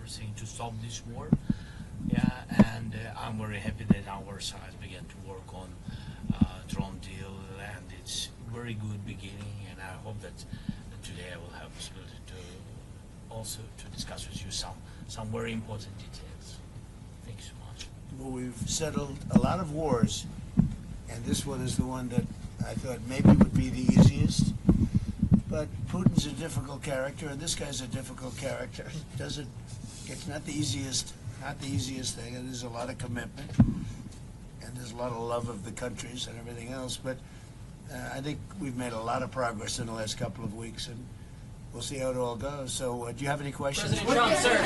everything to stop this war. Yeah, and I'm very happy that our side began to work on drone deal, and it's very good beginning. And I hope that today I will have possibility to also to discuss with you some very important details. Thank you so much. Well, we've settled a lot of wars, and this one is the one that I thought maybe would be the easiest. But Putin's a difficult character, and this guy's a difficult character. It's not the easiest thing, and there's a lot of commitment, and there's a lot of love of the countries and everything else. But I think we've made a lot of progress in the last couple of weeks, and we'll see how it all goes. So, do you have any questions? President Trump, sir.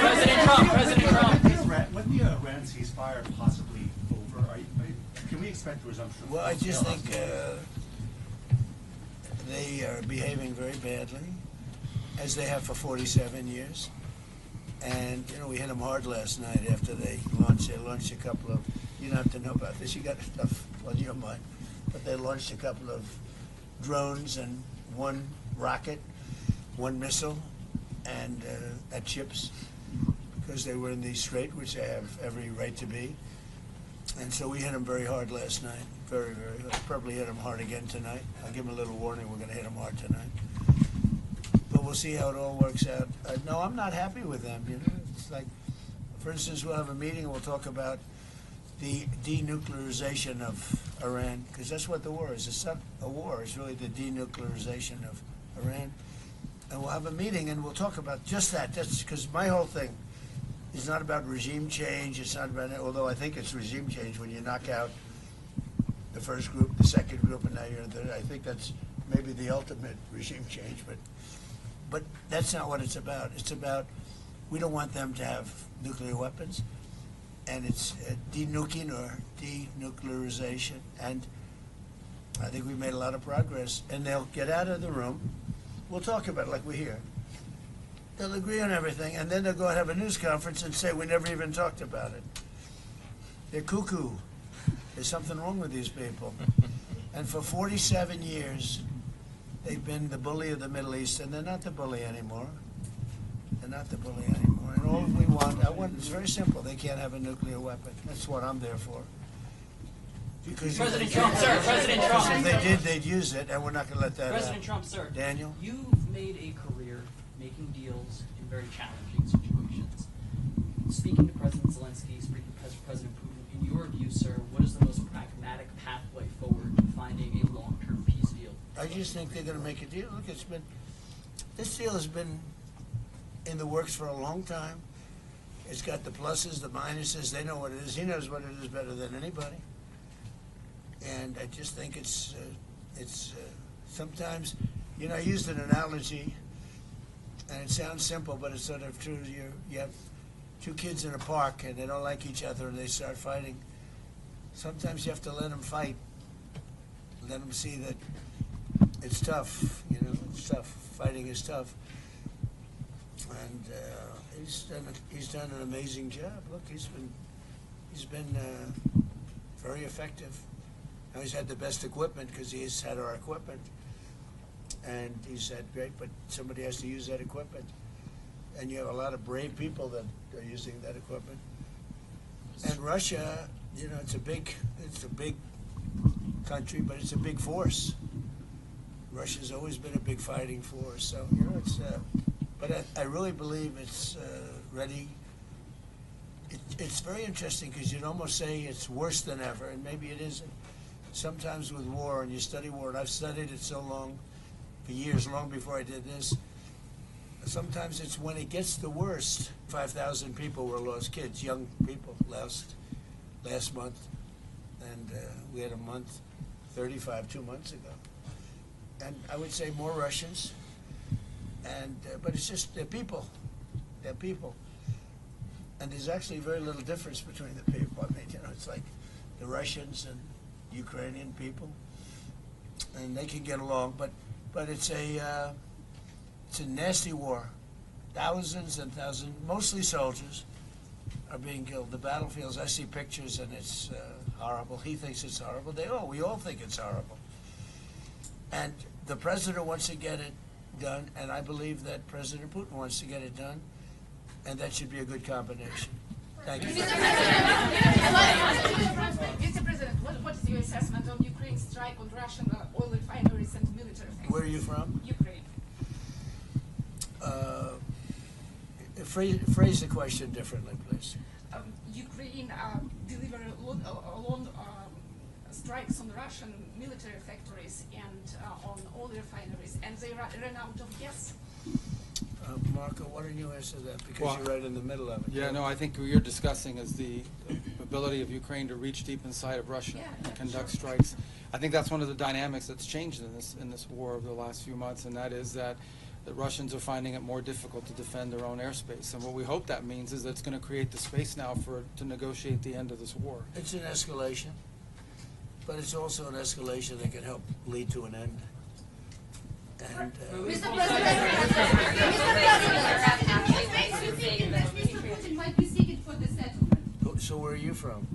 President Trump. When the Iran ceasefire possibly over, can we expect a resumption? Well, I just think they are behaving very badly, as they have for 47 years. And, you know, we hit them hard last night after they launched a couple of, you don't have to know about this, you got stuff on your mind, but they launched a couple of drones and one rocket, one missile, and at ships, because they were in the strait, which they have every right to be. And so we hit them very hard last night, very, very hard. Probably hit them hard again tonight. I'll give them a little warning, we're going to hit them hard tonight. But we'll see how it all works out. No, I'm not happy with them, you know. It's like, for instance, we'll have a meeting and we'll talk about the denuclearization of Iran, because that's what the war is. It's not a war, it's really the denuclearization of Iran. And we'll have a meeting and we'll talk about just that. That's because my whole thing is not about regime change. It's not about, although I think it's regime change when you knock out the first group, the second group, and now you're in the third. I think that's maybe the ultimate regime change, but that's not what it's about. It's about, we don't want them to have nuclear weapons, and it's denuking or denuclearization. And I think we've made a lot of progress, and they'll get out of the room. We'll talk about it like we're here. They'll agree on everything, and then they'll go and have a news conference and say, we never even talked about it. They're cuckoo. There's something wrong with these people. And for 47 years, they've been the bully of the Middle East, and they're not the bully anymore. They're not the bully anymore. And all we want, it's very simple. They can't have a nuclear weapon. That's what I'm there for. Because President Trump, sir. President Trump. If they did, they'd use it, and we're not going to let that President Trump, sir. Daniel? You've made a career making deals in very challenging situations. Speaking to President Zelensky, speaking to President Putin, in your view, sir, what is the most pragmatic pathway forward to finding a long-term peace deal? I just think they're going to make a deal. Look, this deal has been in the works for a long time. It's got the pluses, the minuses. They know what it is. He knows what it is better than anybody. And I just think it's sometimes, you know, I used an analogy, and it sounds simple, but it's sort of true. You have two kids in a park, and they don't like each other, and they start fighting. Sometimes you have to let them fight. Let them see that it's tough, you know, it's tough. Fighting is tough. And he's done an amazing job. Look, he's been very effective. Now he's had the best equipment because he's had our equipment, and he's had great. But somebody has to use that equipment, and you have a lot of brave people that are using that equipment. And Russia, you know, it's a big country, but it's a big force. Russia's always been a big fighting force, so you know it's. But I really believe it's ready. It's very interesting because you'd almost say it's worse than ever, and maybe it isn't. Sometimes with war, and you study war, and I've studied it so long, for years, long before I did this, sometimes it's when it gets the worst. 5,000 people were lost, kids, young people, last month, and we had a month, 35 2 months ago. And I would say more Russians, and but it's just, they're people. And there's actually very little difference between the people. I mean, you know, it's like the Russians and Ukrainian people, and they can get along, but it's a nasty war. Thousands and thousands, mostly soldiers, are being killed. The battlefields, I see pictures, and it's horrible. He thinks it's horrible. We all think it's horrible. And the president wants to get it done, and I believe that President Putin wants to get it done. and that should be a good combination. Thank you. Mr. President, what is your assessment on Ukraine's strike on Russian oil refineries and military factories? Where are you from? Ukraine. Phrase the question differently, please. Ukraine delivered long strikes on Russian military factories and on oil refineries, and they ran out of gas. Marco, why don't you answer that, because you're right in the middle of it. Yeah, no, I think what you're discussing is the ability of Ukraine to reach deep inside of Russia and conduct strikes. I think that's one of the dynamics that's changed in this war over the last few months, and that is that the Russians are finding it more difficult to defend their own airspace. And what we hope that means is that it's going to create the space now to negotiate the end of this war. It's an escalation, but it's also an escalation that can help lead to an end. And Mr. President might be seeking for the settlement. so where are you from?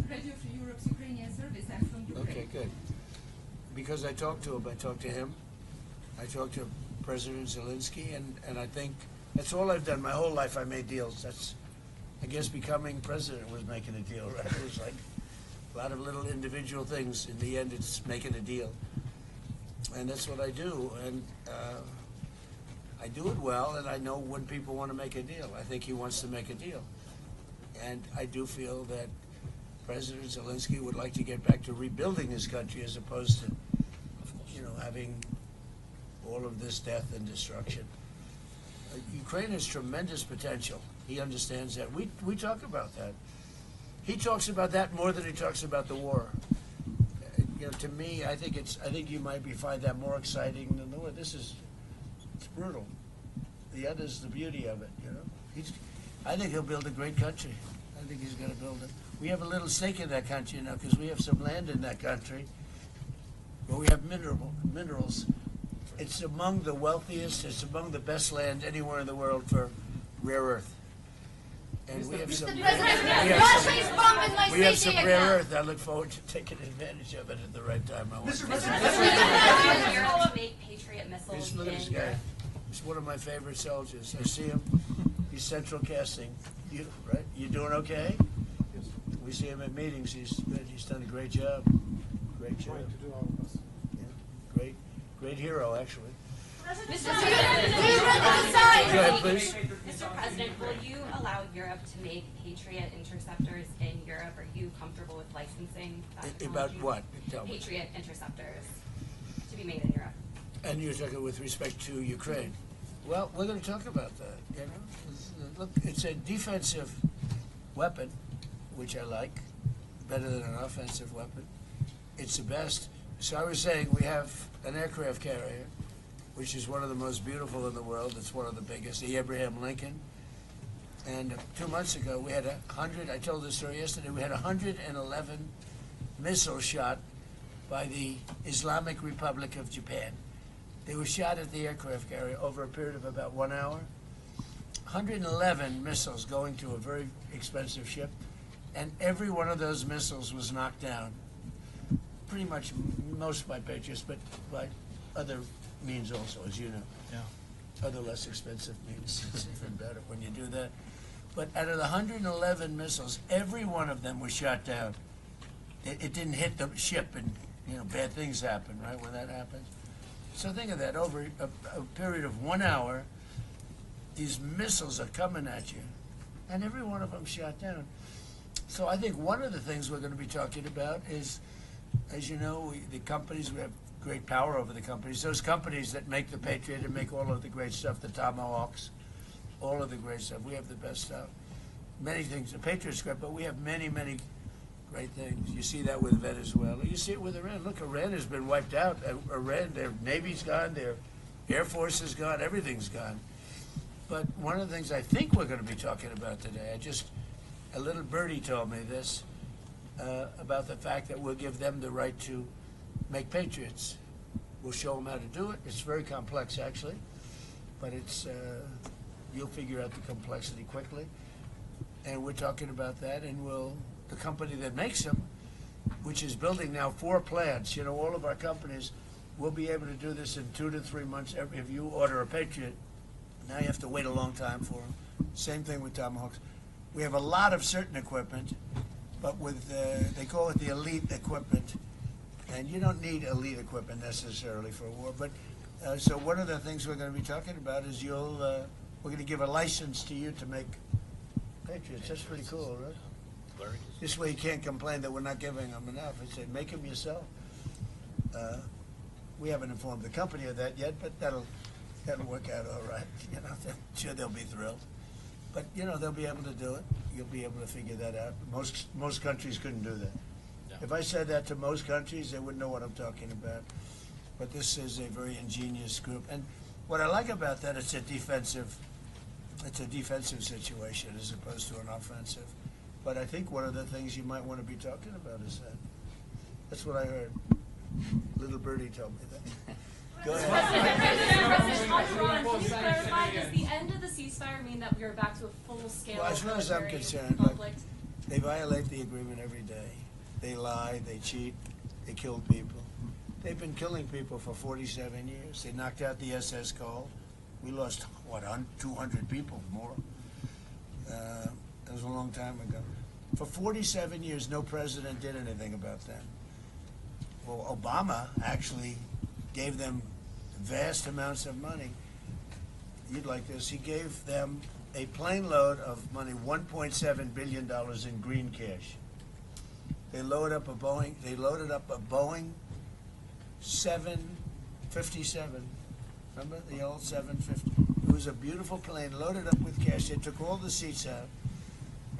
Radio Free Europe's Ukrainian service. I'm from Ukraine. Okay, good. Because I talked to him. I talked to him. I talked to President Zelensky, and I think that's all I've done. My whole life I made deals. That's, I guess, becoming president was making a deal, right? It was like a lot of little individual things. In the end, it's making a deal. And that's what I do. And I do it well, and I know when people want to make a deal. I think he wants to make a deal. And I do feel that President Zelensky would like to get back to rebuilding his country as opposed to, having all of this death and destruction. Ukraine has tremendous potential. He understands that. We talk about that. He talks about that more than he talks about the war. To me, I think you might find that more exciting than the war. It's brutal. The other's the beauty of it. I think he'll build a great country. I think he's going to build it. We have a little stake in that country now because we have some land in that country where we have minerals. It's among the wealthiest. It's among the best land anywhere in the world for rare earth. And we have some. We have some rare earth. I look forward to taking advantage of it at the right time. Mr. President, make Patriot missiles Look at this in guy. Europe. He's one of my favorite soldiers. I see him. He's central casting. Right? You doing okay? We see him at meetings. He's done a great job. Great job. Yeah. Great hero, actually. Mr. Go ahead, please. Mr. President, will you allow Europe to make Patriot interceptors in Europe? Are you comfortable with licensing that About technology? what? Tell me. Patriot interceptors to be made in Europe. And you're talking with respect to Ukraine. Well, we're going to talk about that. Look, it's a defensive weapon, which I like, better than an offensive weapon. It's the best. So I was saying we have an aircraft carrier, which is one of the most beautiful in the world. It's one of the biggest, the Abraham Lincoln. And 2 months ago, we had 100, I told this story yesterday, we had 111 missiles shot by the Islamic Republic of Japan. They were shot at the aircraft carrier over a period of about 1 hour. 111 missiles going to a very expensive ship, and every one of those missiles was knocked down. Pretty much most by Patriots, but by other means also, as you know. Yeah. Other less expensive means. It's even better when you do that. But out of the 111 missiles, every one of them was shot down. It didn't hit the ship, and bad things happen, right, when that happens. So think of that, over a period of 1 hour, these missiles are coming at you, and every one of them shot down. So I think one of the things we're going to be talking about is, as you know, the companies, we have great power over the companies. Those companies that make the Patriot and make all of the great stuff, the Tomahawks, all of the great stuff. We have the best stuff. Many things. The Patriot's great, but we have many, many great things. You see that with Venezuela. You see it with Iran. Look, Iran has been wiped out. Iran, their Navy's gone, their Air Force is gone, everything's gone. But one of the things I think we're going to be talking about today, a little birdie told me this, about the fact that we'll give them the right to make Patriots. We'll show them how to do it. It's very complex, actually, but you'll figure out the complexity quickly. And we're talking about that, and the company that makes them, which is building now 4 plants, all of our companies will be able to do this in 2 to 3 months. If you order a Patriot, now you have to wait a long time for them. Same thing with Tomahawks. We have a lot of certain equipment, but with they call it the elite equipment, and you don't need elite equipment necessarily for a war. But so one of the things we're going to be talking about is we're going to give a license to you to make Patriots. That's pretty cool, right? Very This way you can't complain that we're not giving them enough. I say make them yourself. We haven't informed the company of that yet, but that'll work out all right. You know, I'm sure they'll be thrilled. But you know, they'll be able to do it. You'll be able to figure that out. Most countries couldn't do that. Yeah. If I said that to most countries, they wouldn't know what I'm talking about. But this is a very ingenious group, and what I like about that, it's a defensive situation as opposed to an offensive. But I think one of the things you might want to be talking about is that. That's what I heard. Little birdie told me that. Go President, on Iran, can you clarify, does the end of the ceasefire mean that we are back to a full-scale Well, as far as I'm military concerned, look, conflict? they violate the agreement every day. They lie, they cheat, they kill people. They've been killing people for 47 years. They knocked out the SS Cole. We lost, 200 people more. That was a long time ago. For 47 years, no president did anything about that. Well, Obama actually gave them vast amounts of money. You'd like this. He gave them a plane load of money, $1.7 billion in green cash. They loaded up a Boeing 757. Remember the old 750? It was a beautiful plane loaded up with cash. They took all the seats out,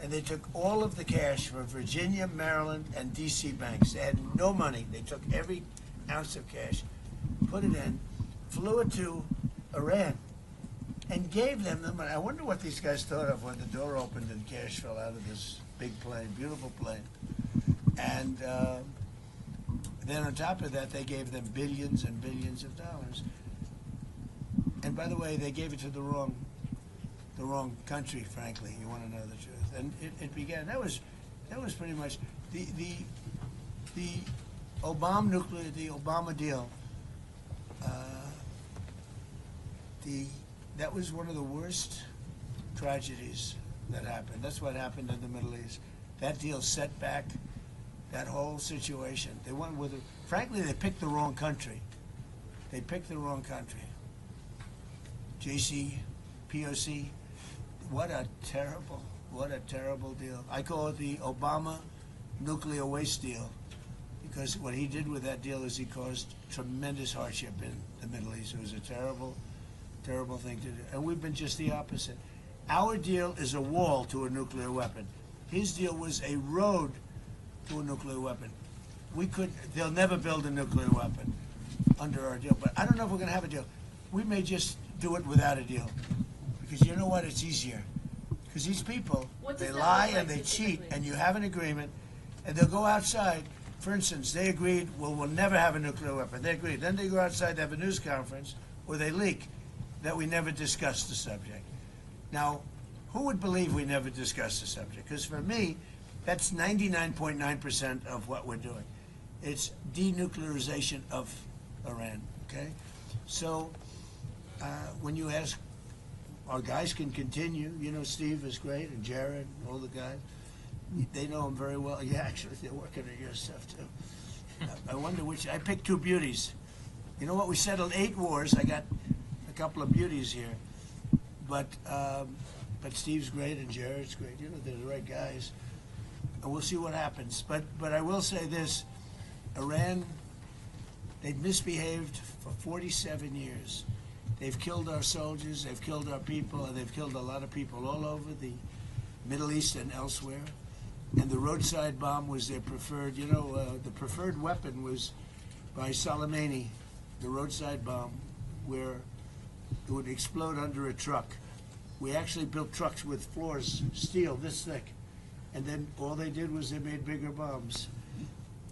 and they took all of the cash from Virginia, Maryland, and D.C. banks. They had no money. They took every ounce of cash, put it in, flew it to Iran, and gave them the money. I wonder what these guys thought of when the door opened and cash fell out of this big plane, beautiful plane. And then on top of that, they gave them billions and billions of dollars. And by the way, they gave it to the wrong country, frankly. You want to know the truth. And it began. That was pretty much the Obama deal. That was one of the worst tragedies that happened. That's what happened in the Middle East. That deal set back that whole situation. They went with it. Frankly, they picked the wrong country. They picked the wrong country. POC. What a terrible deal. I call it the Obama nuclear waste deal, because what he did with that deal is he caused tremendous hardship in the Middle East. It was a terrible thing to do. And we've been just the opposite. Our deal is a wall to a nuclear weapon. His deal was a road to a nuclear weapon. They'll never build a nuclear weapon under our deal, but I don't know if we're going to have a deal. We may just do it without a deal, because you know what? It's easier. Because these people, they lie and they cheat, and you have an agreement, and they'll go outside. For instance, they agreed, well, we'll never have a nuclear weapon. They agreed. Then they go outside, they have a news conference, or they leak that we never discussed the subject. Now, who would believe we never discussed the subject? Because for me, that's 99.9% of what we're doing. It's denuclearization of Iran, okay? So when you ask, our guys can continue. You know, Steve is great, and Jared, and all the guys. They know him very well. Yeah, actually, they're working on your stuff, too. I wonder I picked two beauties. You know what? We settled 8 wars. I got a couple of beauties here. But Steve's great, and Jared's great. You know, they're the right guys. And we'll see what happens. But I will say this. Iran, they've misbehaved for 47 years. They've killed our soldiers, they've killed our people, and they've killed a lot of people all over the Middle East and elsewhere. And the roadside bomb was their preferred, the preferred weapon was by Soleimani, the roadside bomb, where it would explode under a truck. We actually built trucks with floors, steel this thick. And then all they did was they made bigger bombs.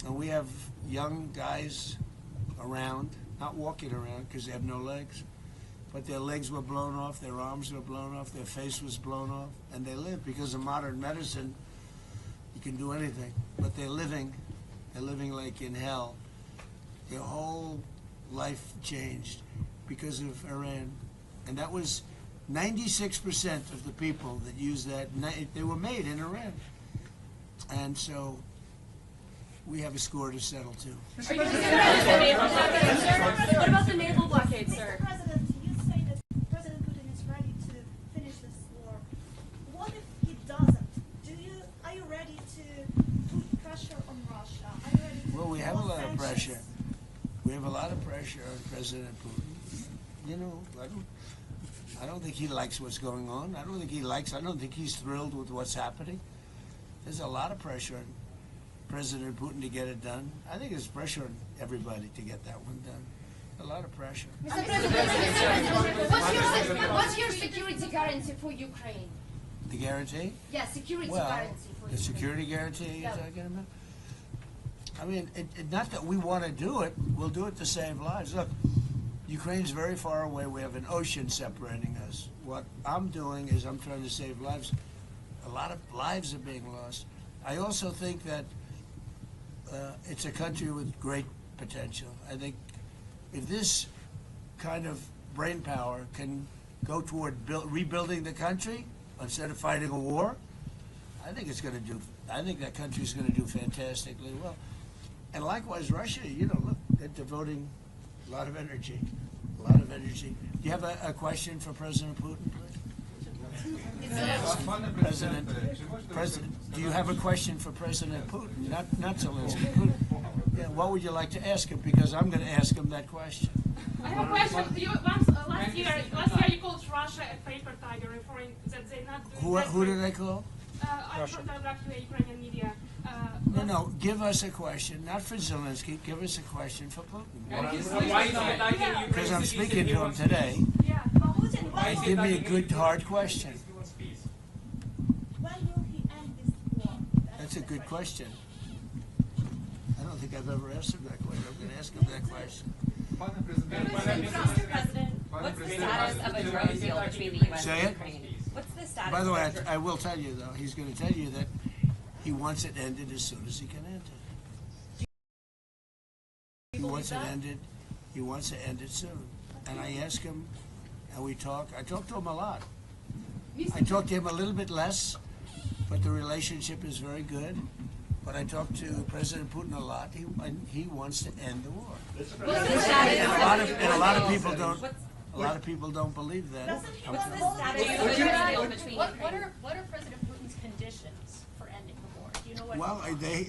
And we have young guys around, not walking around because they have no legs, but their legs were blown off, their arms were blown off, their face was blown off, and they live because of modern medicine. You can do anything, but they're living like in hell. Their whole life changed because of Iran. And that was 96% of the people that use that, they were made in Iran. And so we have a score to settle too. What about the naval blockade, sir? Mr. President, you say that President Putin is ready to finish this war. What if he doesn't? Are you ready to put pressure on Russia? Are you ready to Well, we have a lot of sanctions? pressure. We have a lot of pressure on President Putin. You know, I don't think he likes what's going on. I don't think he's thrilled with what's happening. There's a lot of pressure on President Putin to get it done. I think there's pressure on everybody to get that one done. A lot of pressure. Mr. President, what's your security guarantee for Ukraine? The guarantee? Yeah, security Well, guarantee for the Ukraine. security guarantee you're Yeah. talking about? I mean, not that we want to do it. We'll do it to save lives. Look, Ukraine's very far away. We have an ocean separating us. What I'm doing is I'm trying to save lives. A lot of lives are being lost. I also think that it's a country with great potential. I think if this kind of brain power can go toward rebuilding the country instead of fighting a war, I think that country's going to do fantastically well. And likewise, Russia, you know, look, they're devoting a lot of energy. Do you have a question for President Putin, please? President, do you have a question for President Putin? Not Zelensky, Putin. Yeah, what would you like to ask him? Because I'm going to ask him that question. I have a question. Last year you called Russia a paper tiger, referring that they're not doing Who did I call? I from the Ukrainian media. No, give us a question, not for Zelensky, give us a question for Putin. Because I'm speaking to him today. Yeah. And give me a good, hard question. When will he end this war? That's a good question. I don't think I've ever asked him that question. I'm going to ask him that question. Mr. President, what's the status of a drone deal between the U.S. Say and it? Ukraine? What's the status? By the way, of the I will tell you, though, he's going to tell you that he wants it ended as soon as he can end it. He wants it ended soon. And I ask him, and we talk. I talk to him a lot. I talk to him a little bit less, but the relationship is very good. But I talk to President Putin a lot. He wants to end the war. And a lot of people don't. A lot of people don't believe that. What's the status of a drone deal between What Ukraine? are President Putin's conditions for ending the war? Do you know what? Well,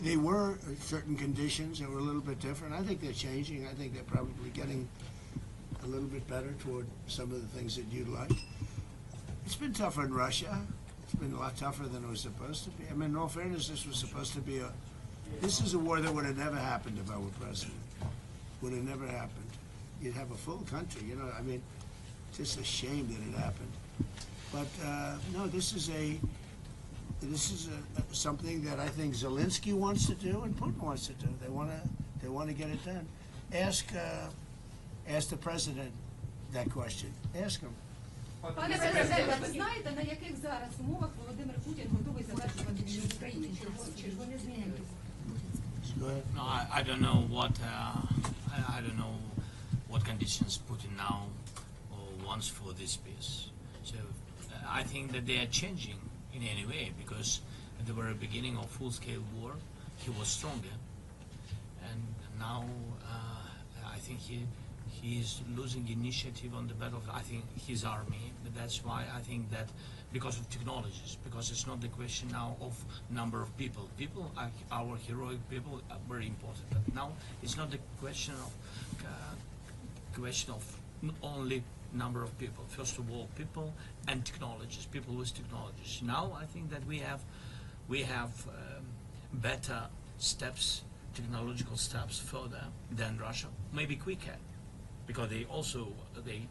they were certain conditions that were a little bit different. I think they're changing. I think they're probably getting a little bit better toward some of the things that you'd like. It's been tougher in Russia. It's been a lot tougher than it was supposed to be. I mean, in all fairness, this was supposed to be this is a war that would have never happened if I were president. Would have never happened. You'd have a full country, you know. I mean, it's just a shame that it happened. But no, this is something that I think Zelensky wants to do and Putin wants to do. They want to get it done. Ask the president that question. Ask him. Пане президенте, ви знаєте, на яких зараз умовах Володимир Путін готовий завершувати війну в Україні? Чи ж вони змінюють? Go ahead. No, I don't know what I don't know what conditions Putin now wants for this peace. So I think that they are changing in any way, because at the very beginning of full-scale war, he was stronger, and now I think he's losing initiative on the battlefield. I think his army, but that's why I think that because of technologies, because it's not the question now of number of people. People, our heroic people, are very important. But now it's not the question of only number of people. First of all, people and technologies. People with technologies. Now I think that we have better steps, technological steps further than Russia, maybe quicker, because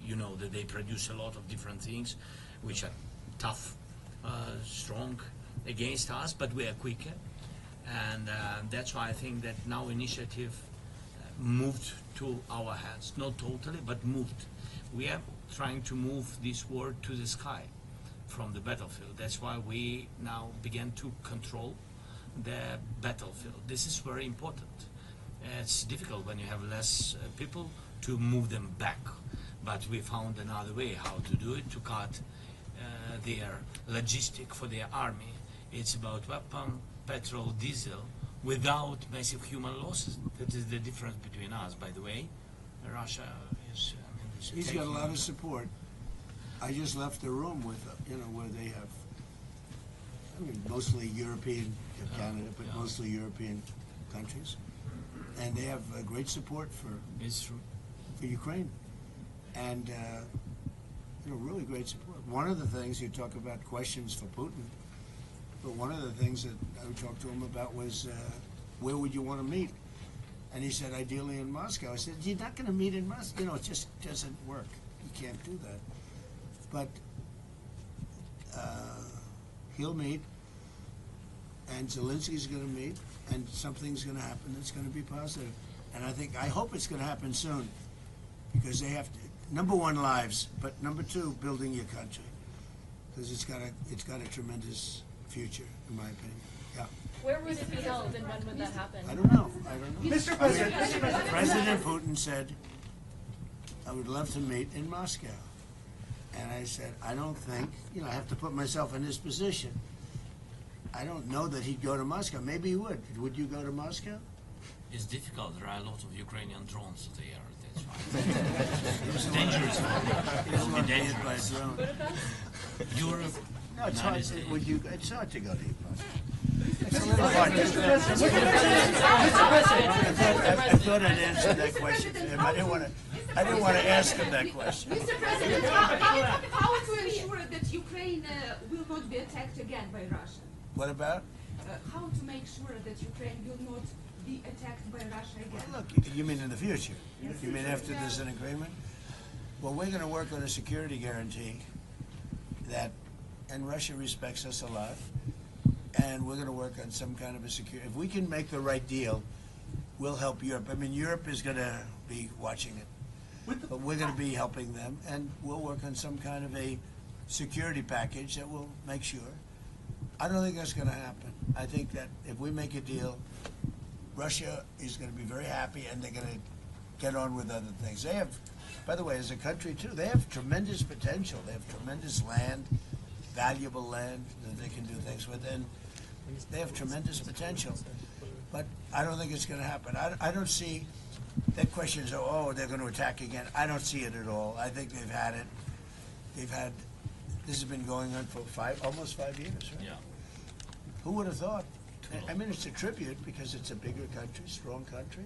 you know that they produce a lot of different things, which are tough, strong against us, but we are quicker, and that's why I think that now initiative moved to our hands, not totally, but moved. We are trying to move this war to the sky from the battlefield. That's why we now begin to control the battlefield. This is very important. It's difficult when you have less people to move them back. but we found another way how to do it, to cut their logistic for their army. It's about weapon, petrol, diesel, without massive human losses. That is the difference between us, by the way. Russia is, He's got a lot of support. I just left the room with, where they have, mostly European, Canada, but mostly European countries. And they have great support for Ukraine. And, really great support. One of the things, you talk about questions for Putin, but one of the things that I talked to him about was, where would you want to meet? And he said, ideally in Moscow. I said, you're not going to meet in Moscow. It just doesn't work. You can't do that. But he'll meet, and Zelensky's going to meet, and something's going to happen that's going to be positive. And I hope it's going to happen soon, because they have to, number one, lives, but number two, building your country, because it's got a tremendous future, in my opinion. Yeah. Where would it be held, and when would that happen? I don't know. Mr. President, President Putin said, I would love to meet in Moscow. And I said, I don't think, I have to put myself in his position. I don't know that he'd go to Moscow. Maybe he would. Would you go to Moscow? It's difficult. There are a lot of Ukrainian drones there. That's why. It's dangerous. It will be dangerous by a drone. Europe. No, it's hard. It's hard to go to Moscow. It's a little hard. I thought I'd answer that question to him. I didn't want to ask him that question. Mr. President, how to ensure that Ukraine will not be attacked again by Russia? What about? How to make sure that Ukraine will not be attacked by Russia again? Well, look, you mean in the future? You mean after there's an agreement? Well, we're going to work on a security guarantee and Russia respects us a lot, and we're going to work on some kind of a security. If we can make the right deal, we'll help Europe. I mean, Europe is going to be watching it, but we're going to be helping them, and we'll work on some kind of a security package that will make sure. I don't think that's going to happen. I think that if we make a deal, Russia is going to be very happy, and they're going to get on with other things. They have, by the way, as a country too, they have tremendous potential. They have tremendous land, valuable land that they can do things with, and they have tremendous potential. But I don't think it's going to happen. I don't see that question is, oh, they're going to attack again. I don't see it at all. I think they've had it. This has been going on for almost 5 years, right? Yeah. Who would have thought? I mean, it's a tribute because it's a bigger country, strong country,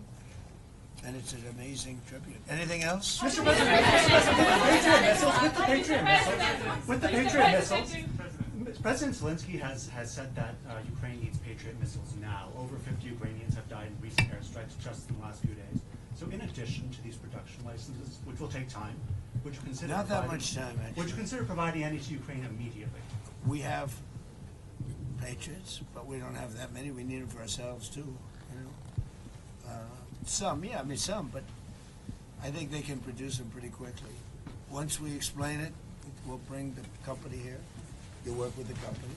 and it's an amazing tribute. Anything else? Mr. President, with the Patriot missiles, President Zelensky has said that Ukraine needs Patriot missiles now. Over 50 Ukrainians have died in recent airstrikes just in the last few days. So in addition to these production licenses, which will take time, would you consider Not that much time, actually. Would you consider providing any to Ukraine immediately? We have Patriots, but we don't have that many. We need them for ourselves too. Some, yeah, I mean some, but I think they can produce them pretty quickly. Once we explain it, we'll bring the company here. You'll work with the company.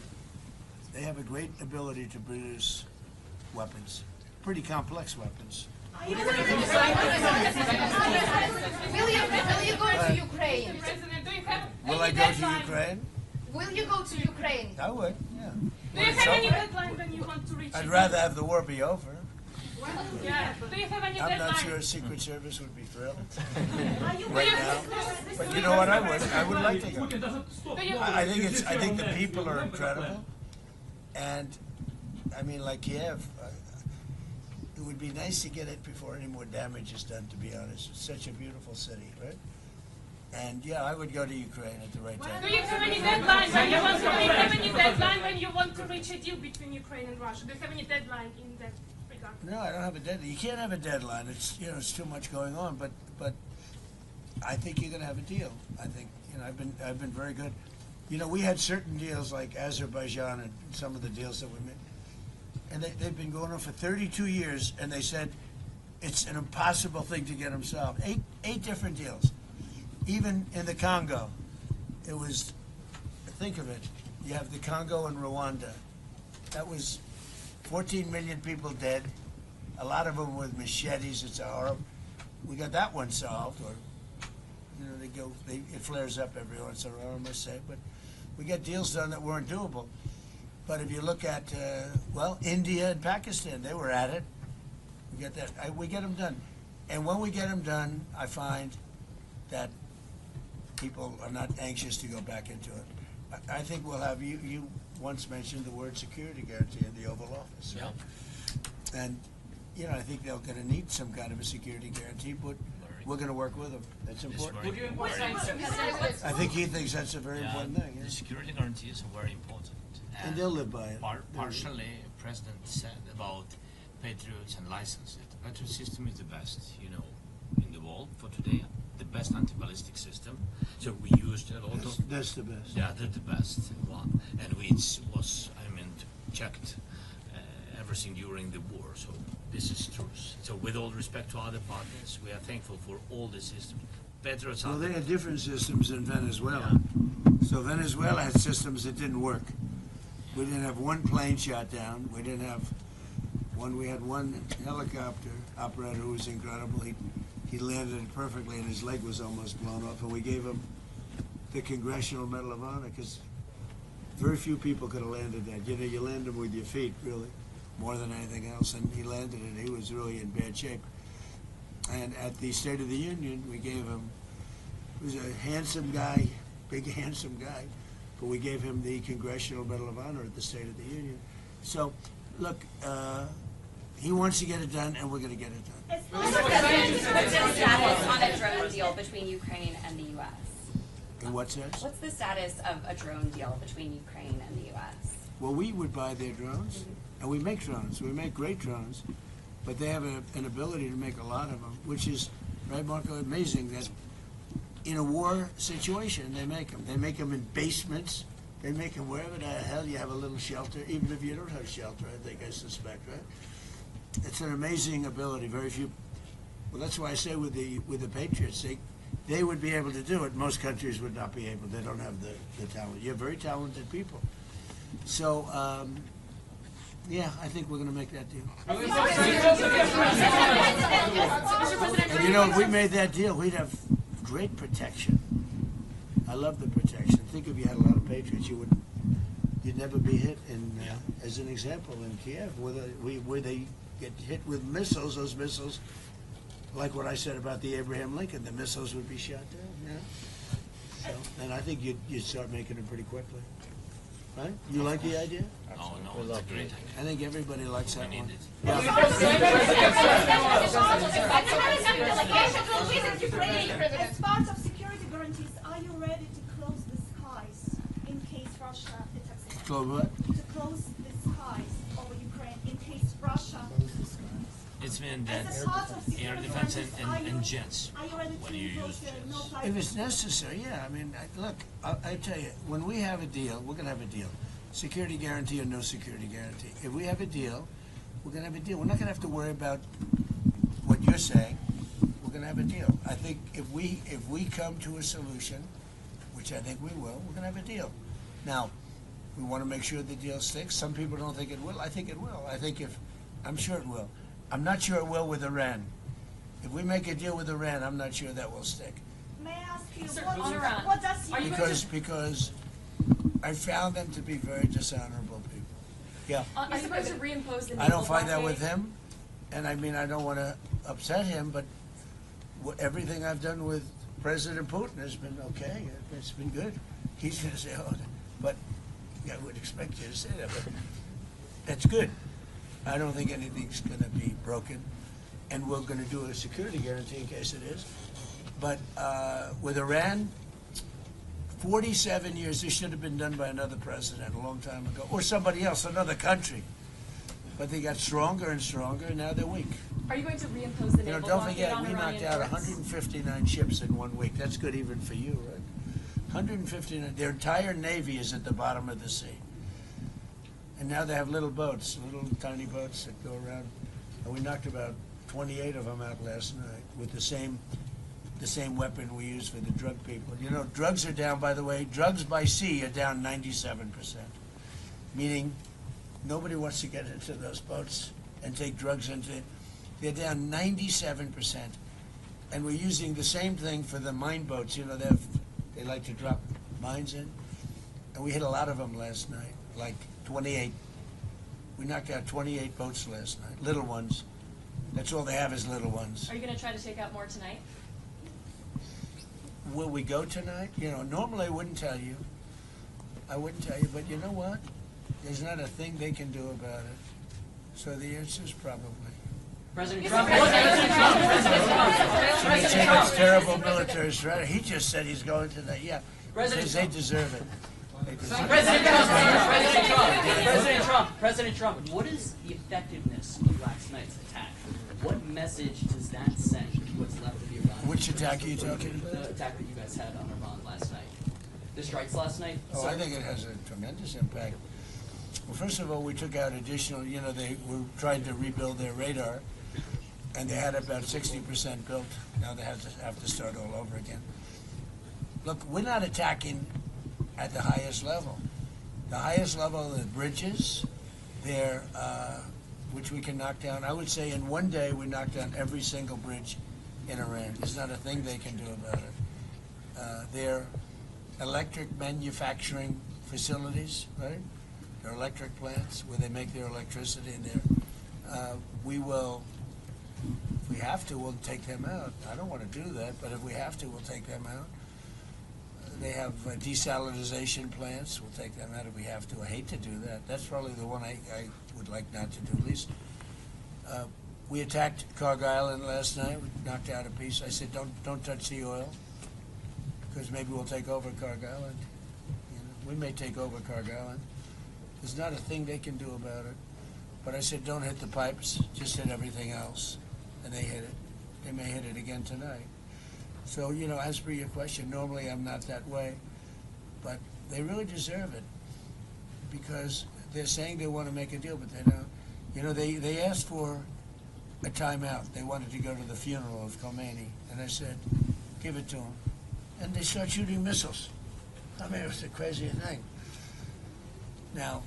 They have a great ability to produce weapons, pretty complex weapons. Will you go to Ukraine? Will I go to Ukraine? Will you go to Ukraine? I would, yeah. Do you have any deadline when you want to reach I'd it? rather have the war be over. Yeah. Do you have any I'm deadline? not sure Secret Service would be thrilled Right right now. But you know what? I would like to go. Do you- I think the people are incredible, and I mean, like Kyiv, it would be nice to get it before any more damage is done. To be honest, it's such a beautiful city, right? And yeah, I would go to Ukraine at the right time. Do you have any deadline when you want to? Do you have any deadline when you want to reach a deal between Ukraine and Russia? Do you have any deadline in that regard? No, I don't have a deadline. You can't have a deadline. It's it's too much going on. But I think you're going to have a deal. I think I've been very good. We had certain deals like Azerbaijan and some of the deals that we made, and they've been going on for 32 years. And they said it's an impossible thing to get them solved. Eight different deals. Even in the Congo, it was. Think of it. You have the Congo and Rwanda. That was 14 million people dead. A lot of them with machetes. It's horrible. We got that one solved. You know, it flares up every once in a while, I must say. But we get deals done that weren't doable. But if you look at, India and Pakistan, they were at it. We get that. We get them done. And when we get them done, I find that people are not anxious to go back into it. I think we'll have, you once mentioned the word security guarantee in the Oval Office. Right? Yeah. And, I think they're going to need some kind of a security guarantee, but we're going to work with them. That's important. Would you I think he thinks that's a very important thing. The security guarantees are very important. And they'll live by it. Partially, President said about Patriots and licenses. The Patriot system is the best, in the world for today. The best anti-ballistic system. So we used a lot of. That's the best. Yeah, that's the best one, and we was checked everything during the war. So this is true. So with all respect to other partners, we are thankful for all the systems. Patriots. Well, they had different systems in Venezuela. Yeah. So Venezuela had systems that didn't work. We didn't have one plane shot down. We didn't have one. We had one helicopter operator who was incredible. He landed it perfectly, and his leg was almost blown off. And we gave him the Congressional Medal of Honor because very few people could have landed that. You land them with your feet, really, more than anything else. And he landed it. He was really in bad shape. And at the State of the Union, we gave him. He was a handsome guy, big handsome guy. But we gave him the Congressional Medal of Honor at the State of the Union. So, look, he wants to get it done, and we're going to get it done. What's the status on a drone deal between Ukraine and the U.S.? In what sense? What's the status of a drone deal between Ukraine and the U.S.? Well, we would buy their drones, and we make drones. We make great drones, but they have an ability to make a lot of them, which is, right, Marco, amazing that in a war situation, they make them. They make them in basements. They make them wherever the hell you have a little shelter, even if you don't have shelter, I suspect, right? It's an amazing ability. Very few. Well, that's why I say with the Patriots, they would be able to do it. Most countries would not be able. They don't have the talent. You have very talented people. So, yeah, I think we're going to make that deal. And if we made that deal, we'd have great protection. I love the protection. Think if you had a lot of Patriots, you'd never be hit. As an example, in Kyiv, where they get hit with missiles, those missiles, like what I said about the Abraham Lincoln, the missiles would be shot down. Yeah. So, and I think you'd start making them pretty quickly. Right? You like the idea? Oh no, it's a great idea. I think everybody likes that one. As part of security guarantees, are you ready to close the skies in case Russia attacks it? Close what? To close the skies over Ukraine in case Russia. It's been done. As a part of Air security defense guarantees, and jets. Are you ready When to you impose use the jets. no-fly If it's necessary, yeah. I mean, look, I tell you, when we have a deal, we're going to have a deal. Security guarantee or no security guarantee. If we have a deal, we're going to have a deal. We're not going to have to worry about what you're saying. We're going to have a deal. I think if we come to a solution, which I think we will, we're going to have a deal. Now, we want to make sure the deal sticks. Some people don't think it will. I think it will. I'm sure it will. I'm not sure it will with Iran. If we make a deal with Iran, I'm not sure that will stick. May I ask you, Sir, what does Because I found them to be very dishonorable people. Yeah. Are you going to reimpose the I don't find that with him, and I mean, I don't want to upset him, but everything I've done with President Putin has been okay. It's been good. He's going to say, oh, but I would expect you to say that, but that's good. I don't think anything's going to be broken, and we're going to do a security guarantee in case it is. But with Iran, 47 years, this should have been done by another president a long time ago, or somebody else, another country. But they got stronger and stronger, and now they're weak. Are you going to reimpose the naval Don't blockade forget, on we knocked Iranian out ports? 159 ships in 1 week. That's good even for you, right? 159. Their entire navy is at the bottom of the sea. And now they have little boats, little tiny boats that go around. And we knocked about 28 of them out last night with the same weapon we use for the drug people. You know, drugs are down, by the way, drugs by sea are down 97%. Meaning nobody wants to get into those boats and take drugs into it. They're down 97%. And we're using the same thing for the mine boats. You know, they like to drop mines in. And we hit a lot of them last night, like 28. We knocked out 28 boats last night, little ones. That's all they have is little ones. Are you going to try to take out more tonight? Will we go tonight? You know, normally I wouldn't tell you. I wouldn't tell you, but you know what? There's not a thing they can do about it. So the answer is probably. President Trump. It's terrible military strategy. He just said he's going tonight. Yeah, because they deserve it. President Trump, what is the effectiveness of last night's attack? What message does that send to what's left of Iran? Which attack are you talking about? The attack that you guys had on Iran last night. The strikes last night? Oh, I think it has a tremendous impact. Well, first of all, we took out additional, you know, they were trying to rebuild their radar, and they had about 60% built. Now they have to start all over again. Look, we're not attacking at the highest level. The highest level are the bridges, which we can knock down. I would say in one day we knocked down every single bridge in Iran. There's not a thing they can do about it. Their electric manufacturing facilities, right? Their electric plants where they make their electricity in there. We will, if we have to, we'll take them out. I don't want to do that, but if we have to, we'll take them out. They have desalinization plants. We'll take them out if we have to. I hate to do that. That's probably the one I would like not to do least. We attacked Kyiv Island last night. We knocked out a piece. I said, don't touch the oil, because maybe we'll take over Kyiv Island. You know, we may take over Kyiv Island. There's not a thing they can do about it. But I said, don't hit the pipes. Just hit everything else. And they hit it. They may hit it again tonight. So, you know, as per your question, normally I'm not that way, but they really deserve it because they're saying they want to make a deal, but they don't. You know, they asked for a timeout. They wanted to go to the funeral of Khomeini, and I said, give it to them. And they start shooting missiles. I mean, it was the craziest thing. Now,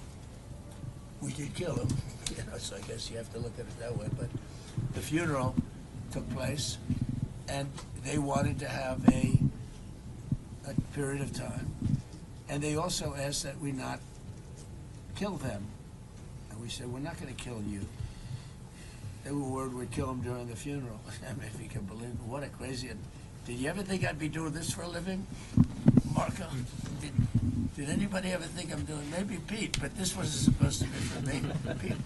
we did kill him, you know, so I guess you have to look at it that way, but the funeral took place, and they wanted to have a period of time. And they also asked that we not kill them. And we said, we're not going to kill you. They were worried we'd kill them during the funeral. I mean, if you can believe it, what a crazy... Did you ever think I'd be doing this for a living, Marco? Did anybody ever think I'm doing... Maybe Pete, but this wasn't supposed to be for me.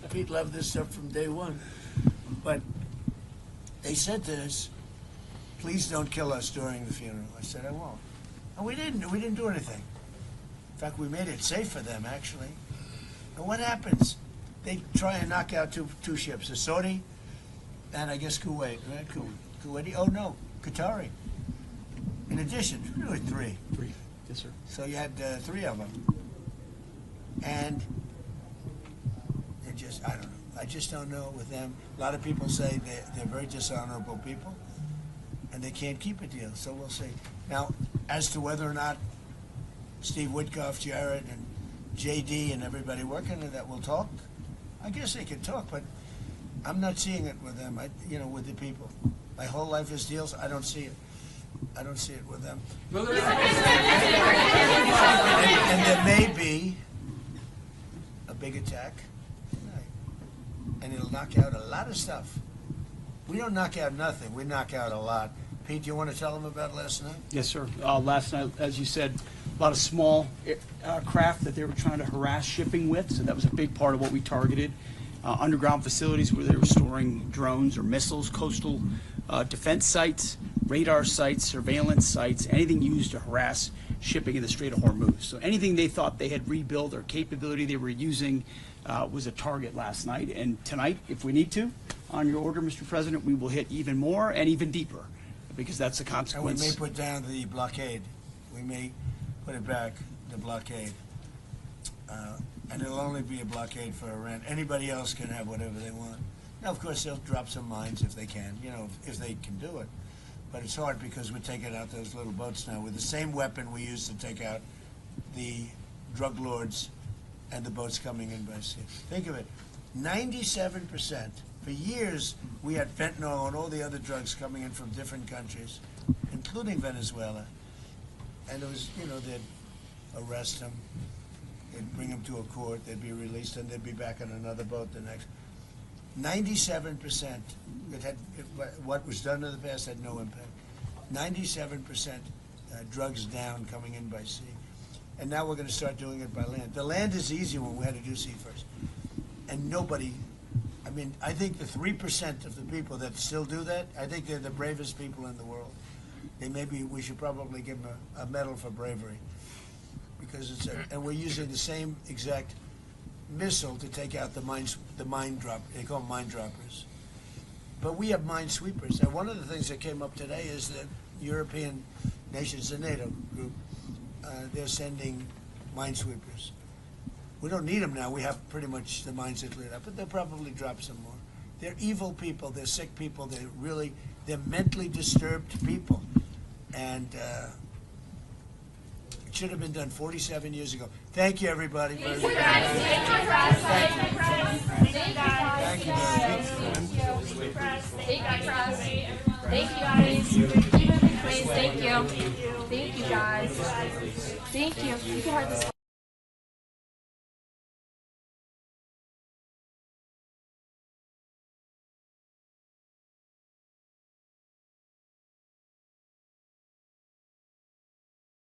Pete loved this stuff from day one. But they said to us, please don't kill us during the funeral. I said, I won't. And we didn't do anything. In fact, we made it safe for them, actually. And what happens? They try and knock out two ships, the Saudi and I guess Kuwait, right? Kuwaiti? Oh, no, Qatari. In addition, really three. Three, yes, sir. So you had 3 of them. And they're just, I don't know. I just don't know with them. A lot of people say they're very dishonorable people. And they can't keep a deal, so we'll see. Now, as to whether or not Steve Witkoff, Jared, and JD and everybody working on that will talk, I guess they could talk, but I'm not seeing it with them, you know, with the people. My whole life is deals, I don't see it. I don't see it with them. And there may be a big attack tonight, and it'll knock out a lot of stuff. We don't knock out nothing, we knock out a lot. Pete, do you want to tell them about last night? Yes, sir. Last night, as you said, a lot of small craft that they were trying to harass shipping with, so that was a big part of what we targeted. Underground facilities where they were storing drones or missiles, coastal defense sites, radar sites, surveillance sites, anything used to harass shipping in the Strait of Hormuz. So anything they thought they had rebuilt or capability they were using was a target last night. And tonight, if we need to, on your order, Mr. President, we will hit even more and even deeper, because that's the consequence. And we may put down the blockade. We may put it back, the blockade. And it'll only be a blockade for Iran. Anybody else can have whatever they want. Now, of course, they'll drop some mines if they can, you know, if they can do it. But it's hard because we're taking out those little boats now with the same weapon we used to take out the drug lords and the boats coming in by sea. Think of it. 97%. For years, we had fentanyl and all the other drugs coming in from different countries, including Venezuela. And it was, you know, they'd arrest them, they'd bring them to a court, they'd be released, and they'd be back on another boat the next. 97%. What was done in the past had no impact. 97% drugs down coming in by sea. And now we're going to start doing it by land. The land is easy when we had to do sea first. And nobody, I mean, I think the 3% of the people that still do that, I think they're the bravest people in the world. We should probably give them a medal for bravery. Because and we're using the same exact missile to take out the mine drop. They call them mine droppers. But we have mine sweepers. And one of the things that came up today is that European nations, the NATO group, they're sending mine sweepers. We don't need them now. We have pretty much the mines that lit up, but they'll probably drop some more. They're evil people. They're sick people. They're mentally disturbed people. And it should have been done 47 years ago. Thank you, everybody. Thank you, guys. Thank you, guys. Thank you, guys. Thank you, guys. Thank you, guys. Keep moving, please. Thank you. Thank you, guys. Thank you. You can have this.